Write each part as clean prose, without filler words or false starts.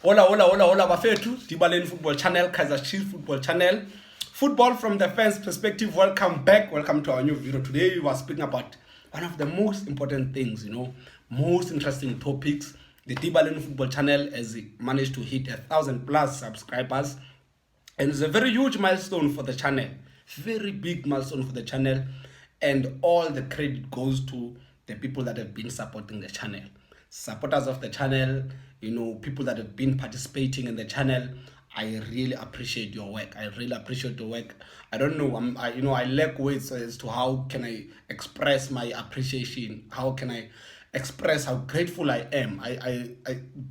Hola, Bafetu, DBaleni Football Channel, Kaizer Football Channel. Football from the fans' perspective, welcome back. Welcome to our new video. Today we are speaking about one of the most important things, most interesting topics. The DBaleni Football Channel has managed to hit 1,000+ subscribers. And it's a very huge milestone for the channel. Very big milestone for the channel. And all the credit goes to the people that have been supporting the channel. Supporters of the channel, people that have been participating in the channel. I really appreciate your work. I really appreciate your work. I don't know, I lack words as to how can I express my appreciation. How can I express how grateful I am. I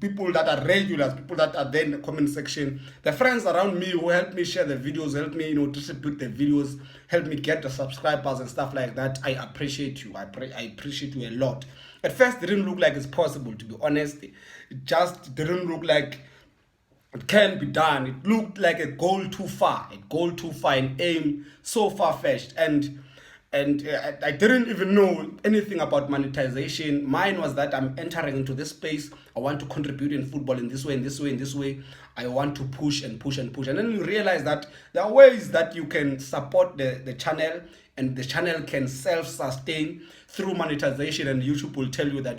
people that are regulars, people that are there in the comment section, the friends around me who help me share the videos, help me, distribute the videos, help me get the subscribers and stuff like that. I appreciate you. I appreciate you a lot. At first, it didn't look like it's possible, to be honest. It just didn't look like it can be done. It looked like a goal too far. An aim so far-fetched. And I didn't even know anything about monetization. Mine was that I'm entering into this space. I want to contribute in football in this way. I want to push. And then you realize that there are ways that you can support the channel, and the channel can self-sustain through monetization. And YouTube will tell you that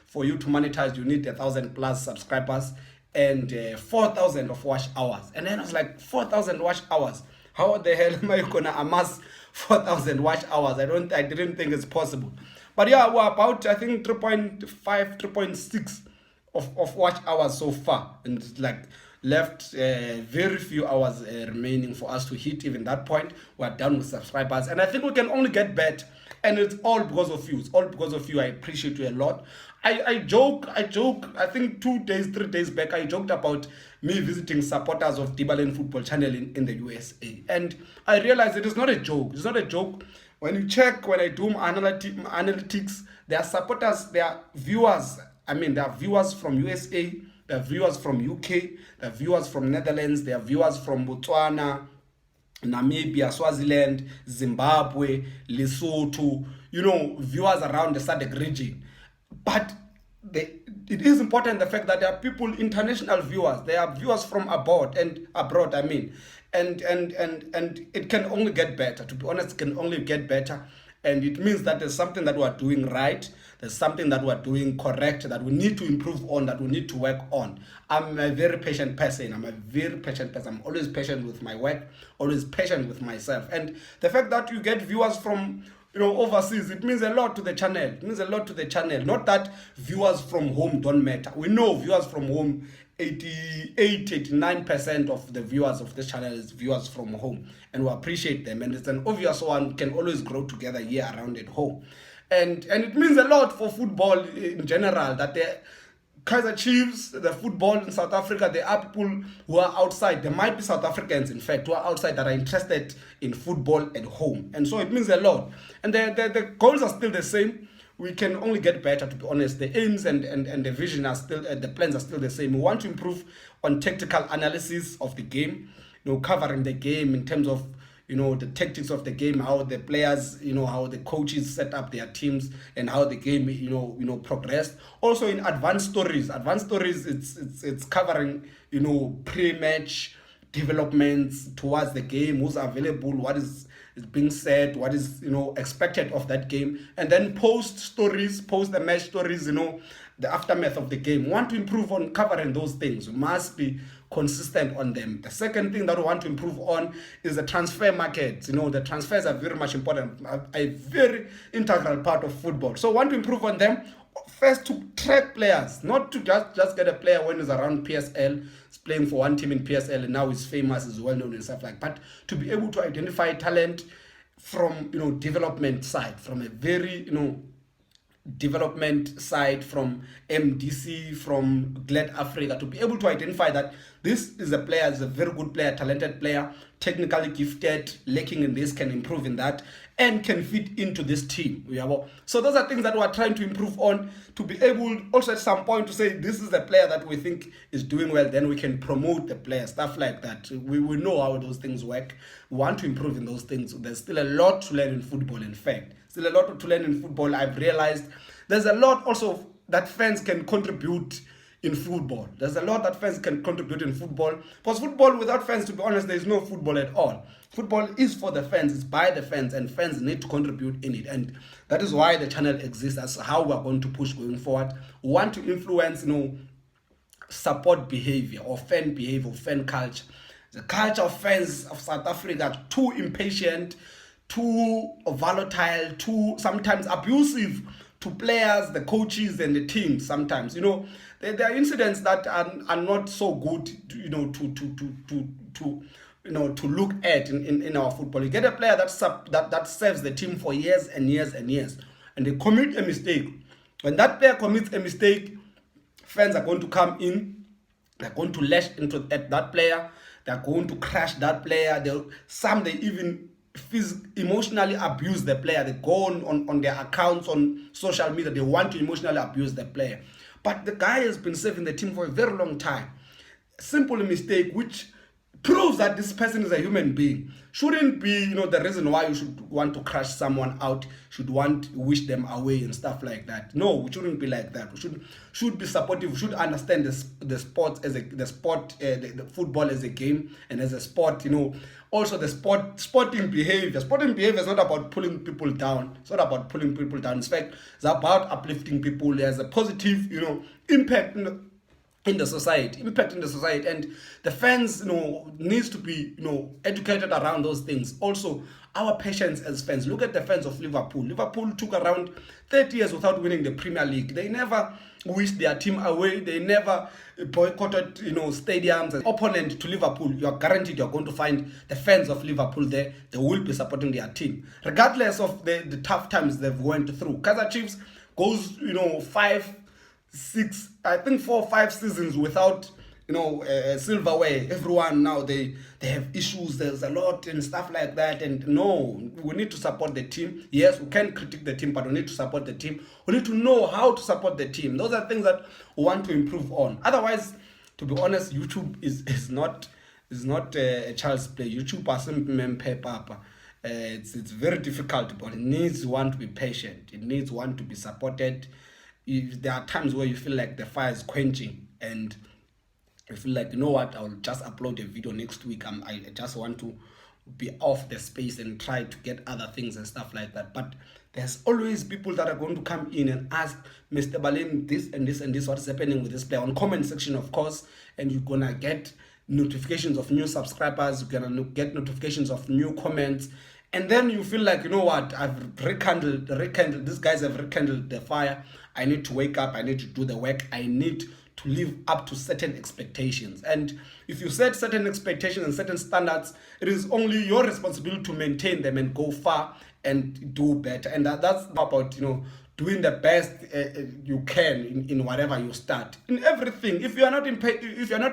for you to monetize, you need 1,000+ subscribers and 4,000 of watch hours. And then I was like, 4,000 watch hours? How the hell am I gonna amass 4,000 watch hours? I didn't think it's possible. But yeah, we're about, I think, 3.5, 3.6 of watch hours so far. And it's like left very few hours remaining for us to hit even that point. We're done with subscribers. And I think we can only get better. And it's all because of you. It's all because of you. I appreciate you a lot. I joke. I think 3 days back, I joked about me visiting supporters of DBaleni Football Channel in the USA. And I realized it is not a joke. It's not a joke. When I do my analytics, there are supporters, there are viewers. There are viewers from USA, there are viewers from UK, there are viewers from Netherlands, there are viewers from Botswana, Namibia, Swaziland, Zimbabwe, Lesotho, viewers around the SADC region. But it is important, the fact that there are people, international viewers, there are viewers from abroad, and it can only get better. To be honest, it can only get better. And it means that there's something that we're doing right. There's something that we're doing correct, that we need to improve on, that we need to work on. I'm a very patient person. I'm always patient with my work, always patient with myself. And the fact that you get viewers from overseas, it means a lot to the channel. Not that viewers from home don't matter. We know viewers from home, 89% of the viewers of this channel is viewers from home, and we appreciate them. And it's an obvious one. Can always grow together here around at home, and it means a lot for football in general that the Kaizer Chiefs, the football in South Africa, there are people who are outside. There might be South Africans, in fact, who are outside that are interested in football at home. And so it means a lot. And the goals are still the same. We can only get better, to be honest. The aims and the vision are still, the plans are still the same. We want to improve on tactical analysis of the game, covering the game in terms of the tactics of the game, how the players, how the coaches set up their teams, and how the game, progressed. Also in advanced stories, it's covering, pre-match developments towards the game, who's available, what is being said, what is expected of that game, and then post the match stories, the aftermath of the game. We want to improve on covering those things. We must be consistent on them. The second thing that we want to improve on is the transfer market. The transfers are very much important, a very integral part of football. So we want to improve on them. First, to track players, not to just get a player when he's around PSL, he's playing for one team in PSL, and now he's famous, is well known and stuff like that. But to be able to identify talent from development side, from a very development side, from MDC, from Glad Africa, to be able to identify that this is a player, is a very good player, talented player, technically gifted, lacking in this, can improve in that, and can fit into this team. So those are things that we're trying to improve on, to be able also at some point to say this is a player that we think is doing well, then we can promote the player, stuff like that. We know how those things work. We want to improve in those things. There's still a lot to learn in football, in fact. Still a lot to learn in football. I've realized there's a lot also that fans can contribute in football. There's a lot that fans can contribute in football. Because football without fans, to be honest, there is no football at all. Football is for the fans, it's by the fans, and fans need to contribute in it. And that is why the channel exists. That's how we're going to push going forward. We want to influence, support behavior or fan culture. The culture of fans of South Africa, too impatient, too volatile, too sometimes abusive to players, the coaches, and the team. Sometimes, there are incidents that are not so good, to look at in our football. You get a player that serves the team for years and years and years, and they commit a mistake. When that player commits a mistake, fans are going to come in. They're going to lash at that player. They're going to crash that player. They even emotionally abuse the player. They go on their accounts on social media. They want to emotionally abuse the player. But the guy has been serving the team for a very long time. Simple mistake, which proves that this person is a human being. Shouldn't be, the reason why you should want to crush someone out, should want to wish them away and stuff like that. No, we shouldn't be like that. We should be supportive. We should understand the sport as the football as a game and as a sport. Also the sporting behavior. Sporting behavior is not about pulling people down. It's not about pulling people down. In fact, it's about uplifting people. There's a positive, impact in the society, and the fans, needs to be, educated around those things. Also, our patience as fans. Look at the fans of Liverpool. Liverpool took around 30 years without winning the Premier League. They never wished their team away. They never boycotted, stadiums. As opponent to Liverpool, you are guaranteed you're going to find the fans of Liverpool there. They will be supporting their team, regardless of the tough times they've went through. Kaizer Chiefs goes, 4 or 5 seasons without silverware. Everyone now they have issues. There's a lot and stuff like that. And no, we need to support the team. Yes, we can critique the team, but we need to support the team. We need to know how to support the team. Those are things that we want to improve on. Otherwise, to be honest, YouTube is not a child's play. YouTube is some paper. It's very difficult, but it needs one to be patient. It needs one to be supported. There are times where you feel like the fire is quenching and you feel like, I'll just upload a video next week. I just want to be off the space and try to get other things and stuff like that. But there's always people that are going to come in and ask Mr. Baleni this and this and this, what's happening with this player, on comment section, of course, and you're gonna get notifications of new subscribers, you're gonna get notifications of new comments. And then you feel like, I've rekindled, these guys have rekindled the fire. I need to wake up, I need to do the work, I need to live up to certain expectations. And if you set certain expectations and certain standards, it is only your responsibility to maintain them and go far and do better. And that's about, doing the best you can in whatever you start. In everything, if you are not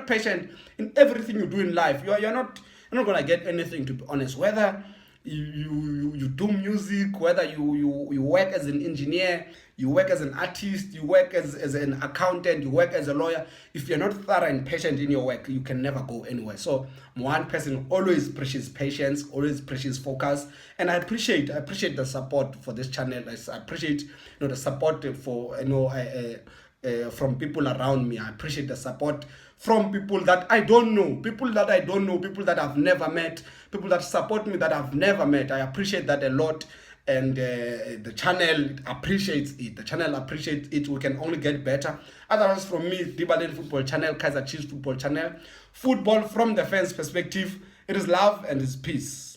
patient in everything you do in life, you're not gonna get anything, to be honest. Whether you do music, whether you work as an engineer, you work as an artist, you work as an accountant, you work as a lawyer, if you're not thorough and patient in your work, you can never go anywhere. So one person always preaches patience, always preaches focus, and I appreciate the support for this channel. I appreciate the support for from people around me. I appreciate the support from people that I don't know, people that I've never met, people that support me that I've never met. I appreciate that a lot, and the channel appreciates it. The channel appreciates it. We can only get better. Otherwise, from me, DBaleni Football Channel, Kaizer Chiefs Football Channel, football from the fans' perspective. It is love and it's peace.